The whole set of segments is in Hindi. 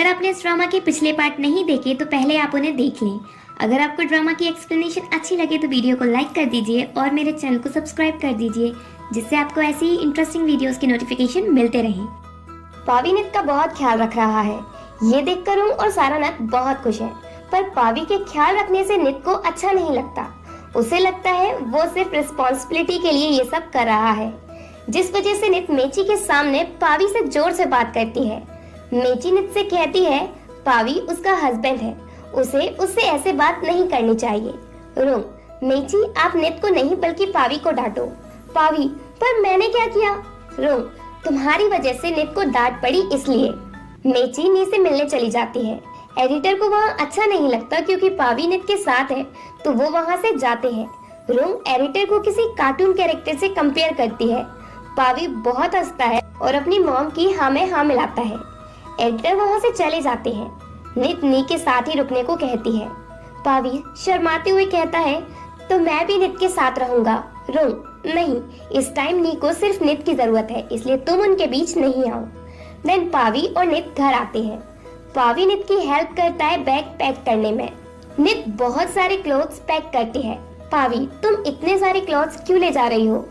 अगर आपने इस ड्रामा के पिछले पार्ट नहीं देखे तो पहले आप उन्हें देख लें। अगर आपको ड्रामा की एक्सप्लेनेशन अच्छी लगे तो वीडियो को लाइक कर दीजिए और मेरे चैनल को सब्सक्राइब कर दीजिए, जिससे आपको ऐसी ही इंटरेस्टिंग वीडियोस के नोटिफिकेशन मिलते रहें। पावी नित का बहुत ख्याल रख रहा है। ये देखकर रूम और सारानाथ बहुत खुश है, पर पावी के ख्याल रखने से नित को अच्छा नहीं लगता। उसे लगता है वो सिर्फ रिस्पॉन्सिबिलिटी के लिए ये सब कर रहा है, जिस वजह से नित मेची के सामने पावी से जोर से बात करती है। मेची नित से कहती है पावी उसका हस्बैंड है, उसे उससे ऐसे बात नहीं करनी चाहिए। रूम, मेची आप नित को नहीं बल्कि पावी को डांटो। पावी, पर मैंने क्या किया? रूम, तुम्हारी वजह से नित को डांट पड़ी इसलिए। मेची नी से मिलने चली जाती है। एडिटर को वहाँ अच्छा नहीं लगता क्योंकि पावी नित के साथ है, तो वो वहाँ से जाते हैं। रूम एडिटर को किसी कार्टून कैरेक्टर से कंपेयर करती है। पावी बहुत हंसता है और अपनी मॉम की हाँ में हाँ मिलाता है। एडिटर वहाँ से चले जाते हैं। नित नी के साथ ही रुकने को कहती है। पावी शर्माते हुए कहता है तो मैं भी नित के साथ रहूंगा। रूम, नहीं, इस टाइम नी को सिर्फ नित की जरूरत है, इसलिए तुम उनके बीच नहीं आओ। देन पावी और नित घर आते हैं। पावी नित की हेल्प करता है बैग पैक करने में। नित बहुत सारे क्लोथ्स पैक करती है। पावी, तुम इतने सारे क्लोथ्स क्यों ले जा रही हो?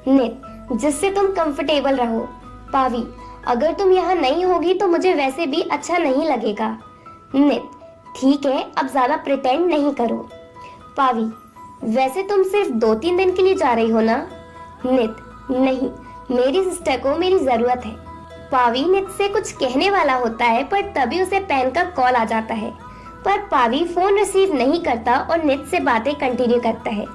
नित, जिससे तुम कंफर्टेबल रहो। पावी, अगर तुम यहाँ नहीं होगी तो मुझे वैसे भी अच्छा नहीं लगेगा। नित, ठीक है, अब ज्यादा प्रिटेंड नहीं करो। पावी, वैसे तुम सिर्फ 2-3 दिन के लिए जा रही हो ना? नित, नहीं, मेरी सिस्टर को मेरी जरूरत है। पावी नित से कुछ कहने वाला होता है, पर तभी उसे पैन का कॉल आ जाता है, पर पावी फोन रिसीव नहीं करता और नित से बातें कंटिन्यू करता है।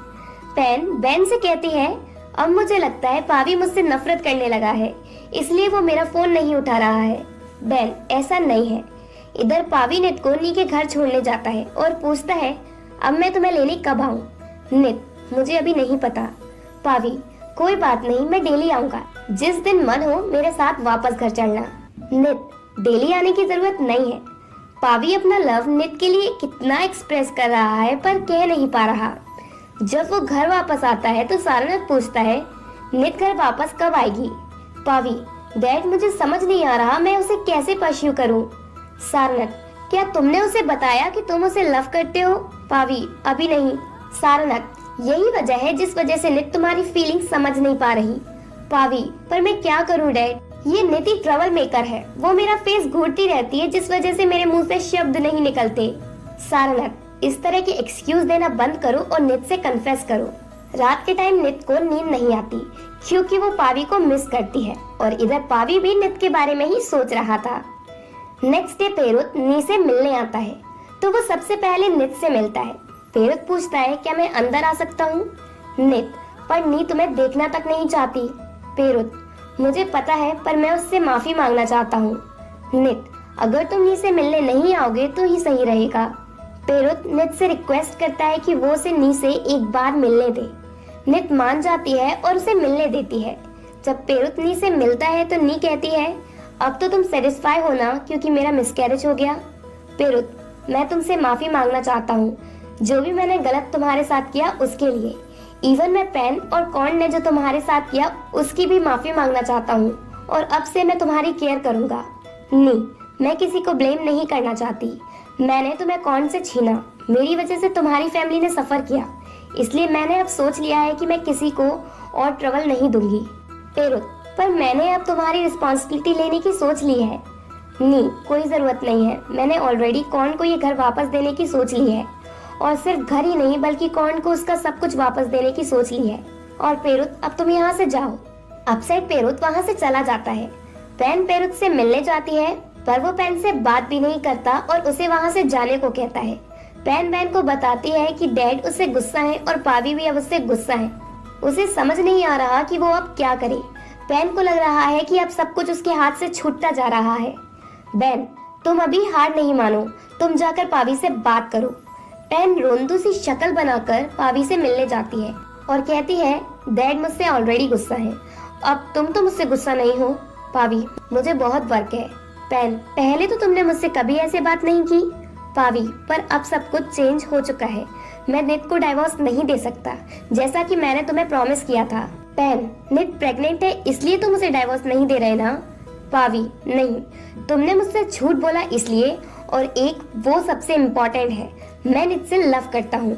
पैन बैन से कहती है अब मुझे लगता है पावी मुझसे नफरत करने लगा है, इसलिए वो मेरा फोन नहीं उठा रहा है। बैन, ऐसा नहीं है। इधर पावी नित को नी के घर छोड़ने जाता है और पूछता है अब मैं तुम्हें लेने कब आऊँ? नित, मुझे अभी नहीं पता। पावी, कोई बात नहीं, मैं डेली आऊंगा, जिस दिन मन हो मेरे साथ वापस घर चलना। नित, डेली आने की जरूरत नहीं है। पावी अपना लव नित के लिए कितना एक्सप्रेस कर रहा है पर कह नहीं पा रहा। जब वो घर वापस आता है तो सारानाथ पूछता है नित घर वापस कब आएगी? पावी, डैड मुझे समझ नहीं आ रहा मैं उसे कैसे परस्यू करूं। सारानाथ, क्या तुमने उसे बताया कि तुम उसे लव करते हो? पावी, अभी नहीं। सारानाथ, यही वजह है जिस वजह से नित तुम्हारी फीलिंग समझ नहीं पा रही। पावी, पर मैं क्या करूं डैड, ये निति ट्रबल मेकर है, वो मेरा फेस घूरती रहती है जिस वजह से मेरे मुंह से शब्द नहीं निकलते। सारानाथ, इस तरह के एक्सक्यूज देना बंद करो और नित से कन्फेस करो। रात के टाइम नित को नींद नहीं आती क्योंकि वो पावी को मिस करती है और इधर पावी भी नित के बारे में ही सोच रहा था। नेक्स्ट डे पेरुत नी से मिलने आता है तो वो सबसे पहले नित से मिलता है। पेरुत पूछता है क्या मैं अंदर आ सकता हूँ? नित, पर नी तुम्हें देखना तक नहीं चाहती। पेरुत, मुझे पता है, पर मैं उससे माफी मांगना चाहता हूँ। नित, अगर तुम नी से मिलने नहीं आओगे तो ही सही रहेगा। पेरुत नित से रिक्वेस्ट करता है कि वो उसे नी से एक बार मिलने दे। नित मान जाती है और उसे मिलने देती है। जब पेरुत नी से मिलता है तो नी कहती है अब तो तुम सेटिस्फाई हो ना क्योंकि मेरा मिसकैरेज हो गया? पेरुत, मैं तुमसे माफी मांगना चाहता हूँ, जो भी मैंने गलत तुम्हारे साथ किया उसके लिए। इवन मैं पैन और कॉर्न ने जो तुम्हारे साथ किया उसकी भी माफी मांगना चाहता हूँ और अब से मैं तुम्हारी केयर करूँगा। नी, मैं किसी को ब्लेम नहीं करना चाहती। मैंने तुम्हें कॉर्न से छीना, मेरी वजह से तुम्हारी फैमिली ने सफर किया, इसलिए मैंने अब सोच लिया है कि मैं किसी को और ट्रबल नहीं दूंगी। पेरुत, पर मैंने अब तुम्हारी रिस्पॉन्सिबिलिटी लेने की सोच ली है। नी, कोई जरूरत नहीं है, मैंने ऑलरेडी कॉर्न को ये घर वापस देने की सोच ली है और सिर्फ घर ही नहीं बल्कि कॉर्न को उसका सब कुछ वापस देने की सोच ली है। और पेरुत, अब तुम यहाँ से जाओ। अपसेट पेरुत वहाँ से चला जाता है। पैन पेरुत से मिलने जाती है पर वो पैन से बात भी नहीं करता और उसे वहाँ से जाने को कहता है। पैन बैन को बताती है कि डैड उससे गुस्सा है और पावी भी अब उससे गुस्सा है। उसे समझ नहीं आ रहा कि वो अब क्या करे। पैन को लग रहा है कि अब सब कुछ उसके हाथ से छूटता जा रहा है। बैन, तुम अभी हार नहीं मानो, तुम जाकर पावी से बात करो। पैन रोंदू सी शक्ल बनाकर पावी से मिलने जाती है और कहती है डैड मुझसे ऑलरेडी गुस्सा है, अब तुम तो मुझसे गुस्सा नहीं हो। पावी, मुझे बहुत वर्क है। पैन, पहले तो तुमने मुझसे कभी ऐसे बात नहीं की। पावी, पर अब सब कुछ चेंज हो चुका है, मैं नित को डाइवोर्स नहीं दे सकता जैसा कि मैंने तुम्हें प्रॉमिस किया था। पैन, नित प्रेग्नेंट है इसलिए तुम उसे डाइवोर्स नहीं दे रहे ना? पावी, नहीं, तुमने मुझसे झूठ बोला इसलिए, और एक वो सबसे इम्पोर्टेंट है, मैं नित से लव करता हूँ।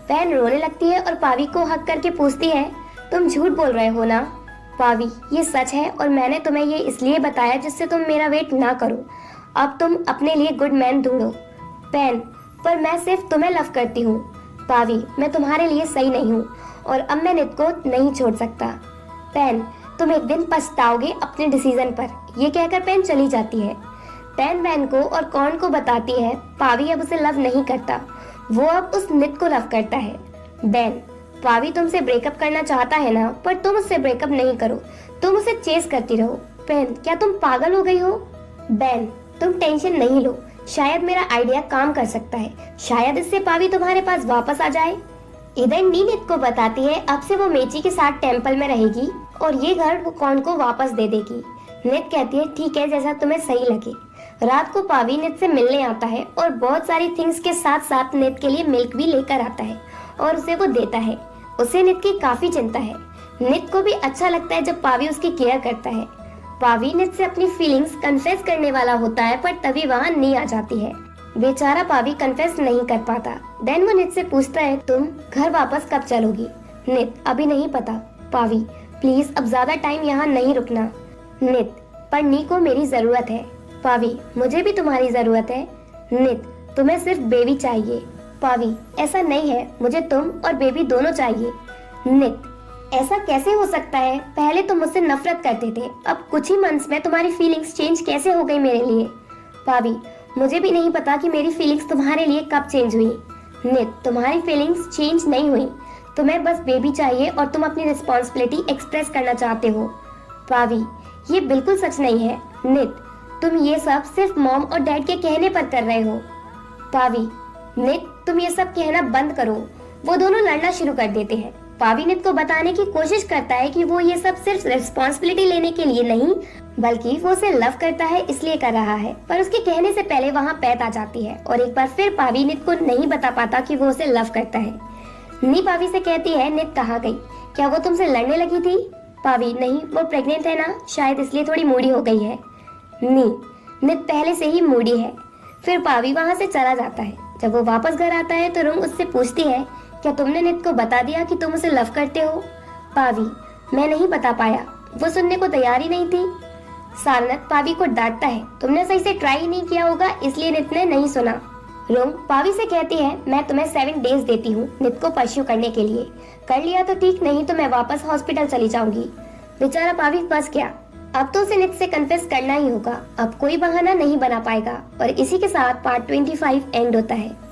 पैन रोने लगती है और पावी को हक करके पूछती है, तुम झूठ बोल रहे हो ना? पावी, ये सच है और मैंने तुम्हें ये इसलिए बताया जिससे तुम मेरा वेट ना करो। अब तुम अपने लिए गुड मैन ढूंढो। पैन, पर मैं सिर्फ तुम्हें लव करती हूँ। पावी, मैं तुम्हारे लिए सही नहीं हूँ और अब मैं नित को नहीं छोड़ सकता। पैन, तुम एक दिन पछताओगे अपने डिसीजन पर। ये कहकर पैन चली जाती है। पैन बैन को और कॉर्न को बताती है पावी अब उसे लव नहीं करता, वो अब उस नित को लव करता है। बैन, पावी तुमसे ब्रेकअप करना चाहता है ना, पर तुम उससे ब्रेकअप नहीं करो, तुम उसे चेस करती रहो। पैन, क्या तुम पागल हो गई हो? बैन, तुम टेंशन नहीं लो, शायद मेरा आइडिया काम कर सकता है, शायद इससे पावी तुम्हारे पास वापस आ जाए। इधर नी नित को बताती है अब से वो मेची के साथ टेम्पल में रहेगी और ये घर वो कॉर्न को वापस दे देगी। नित कहती है ठीक है, जैसा तुम्हें सही लगे। रात को पावी नित से मिलने आता है और बहुत सारी थिंग्स के साथ साथ नित के लिए मिल्क भी लेकर आता है और उसे वो देता है। उसे नित की काफी चिंता है। नित को भी अच्छा लगता है जब पावी उसकी केयर करता है। पावी नित से अपनी फीलिंग्स कन्फेस करने वाला होता है, पर तभी वहाँ नी आ जाती है। बेचारा पावी कन्फेस नहीं कर पाता। देन वो नित से पूछता है तुम घर वापस कब चलोगी? नित, अभी नहीं पता। पावी, प्लीज अब ज्यादा टाइम यहाँ नहीं रुकना। नित, पर नी को मेरी जरूरत है। पावी, मुझे भी तुम्हारी जरूरत है। नित, तुम्हें सिर्फ बेबी चाहिए। पावी, ऐसा नहीं है, मुझे तुम और बेबी दोनों चाहिए। नित, ऐसा कैसे हो सकता है? पहले तुम मुझसे नफरत करते थे, अब कुछ ही मंथ्स में तुम्हारी फीलिंग्स चेंज कैसे हो गई मेरे लिए? पावी, मुझे भी नहीं पता कि मेरी फीलिंग्स तुम्हारे लिए कब चेंज हुई। नित, तुम्हारी फीलिंग्स चेंज नहीं हुई, तुम्हें बस बेबी चाहिए और तुम अपनी रिस्पॉन्सिबिलिटी एक्सप्रेस करना चाहते हो। पावी, ये बिल्कुल सच नहीं है। नित, तुम ये सब सिर्फ मॉम और डैड के कहने पर कर रहे हो। पावी, नित, तुम ये सब कहना बंद करो। वो दोनों लड़ना शुरू कर देते हैं। पावी नित को बताने की कोशिश करता है कि वो ये सब सिर्फ रिस्पॉन्सिबिलिटी लेने के लिए नहीं, बल्कि वो उसे लव करता है इसलिए कर रहा है। पर उसके कहने से पहले वहाँ पैत आ जाती है और एक बार फिर पावी नित को नहीं बता पाता कि वो उसे लव करता है। नी पावी से कहती है नित कहाँ गई? क्या वो तुमसे लड़ने लगी थी? पावी, नहीं, वो प्रेग्नेंट है ना, शायद इसलिए थोड़ी मूडी हो गई है। नी, नित पहले से ही मूडी है। फिर पावी वहाँ से चला जाता है। जब वो वापस घर आता है तो रुंग उससे पूछती है क्या तुमने नित को बता दिया कि तुम उसे लव करते हो? पावी, मैं नहीं बता पाया, वो सुनने को तैयार ही नहीं थी। सारनाथ पावी को डांटता है, तुमने सही से ट्राई ही नहीं किया होगा इसलिए नित ने नहीं सुना। रुंग पावी से कहती है मैं तुम्हें 7 डेज देती हूँ नित को परस्यू करने के लिए, कर लिया तो ठीक, नहीं तो मैं वापस हॉस्पिटल चली जाऊंगी। बेचारा पावी फंस गया। अब तो उसे नित से कन्फेस करना ही होगा, अब कोई बहाना नहीं बना पाएगा। और इसी के साथ पार्ट 25 एंड होता है।